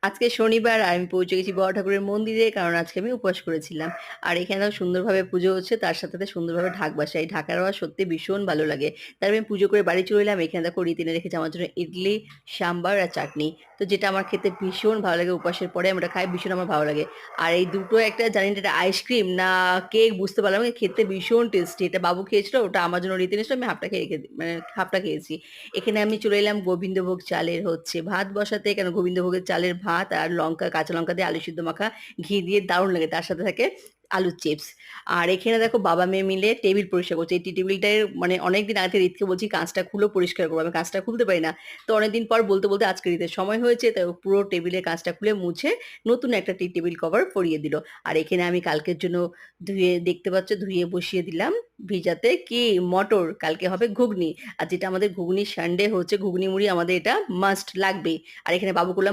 আজকে শনিবার আর আমি পৌঁছে গেছি বড় ঠাকুরের মন্দিরে, কারণ আজকে আমি উপবাস করেছিলাম। আর এখানেও সুন্দরভাবে পুজো হচ্ছে, তার সাথে সাথে সুন্দরভাবে ঢাক বাজছে। এই ঢাকার আওয়াজ সত্যি ভীষণ ভালো লাগে। তারপরে আমি পুজো করে বাড়ি চলে এলাম। এখানে দেখো রীতি এনে রেখেছে আমার জন্য ইডলি, সাম্বার আর চাটনি। তো যেটা আমার খেতে ভীষণ ভালো লাগে, উপবাসের পরে আমরা খাই, ভীষণ আমার ভালো লাগে। আর এই দুটো একটা জানি না এটা আইসক্রিম না কেক বুঝতে পারলাম না, খেতে ভীষণ টেস্টি। এটা বাবু খেয়েছিল, ওটা আমার জন্য রীতি এনেছিল, আমি হাফটা খেয়ে মানে হাফটা খেয়েছি। এখানে আমি চলে এলাম গোবিন্দভোগ চালের হচ্ছে ভাত বসাতে, কেন গোবিন্দভোগের চালের ভাত আর লঙ্কা, কাঁচা লঙ্কা দিয়ে আলু সিদ্ধ মাখা, ঘি দিয়ে দারুণ লাগে, তার সাথে থাকে আলুর চিপস। আর এখানে দেখো বাবা মেয়ে মিলে টেবিল পরিষ্কার করছে। এই টেবিলটার মানে অনেকদিন আগে রিতকে বলছি কাঁচটা খুলো, পরিষ্কার করবো, আমি কাঁচটা খুলতে পারি না। তো অনেকদিন পর বলতে বলতে আজকে রিতের সময় হয়েছে, তাই ও পুরো টেবিলের কাঁচটা খুলে মুছে নতুন একটা টেবিল কভার পরিয়ে দিল। আর এখানে আমি কালকের জন্য ধুয়ে, দেখতে পাচ্ছ ধুয়ে বসিয়ে দিলাম ভিজাতে কি মটর, কালকে হবে ঘুগনি। আর যেটা আমাদের ঘুগনি সানডে হচ্ছে, ঘুগনি মুড়ি আমাদের এটা মাস্ট লাগবে। আর এখানে বাবু করলাম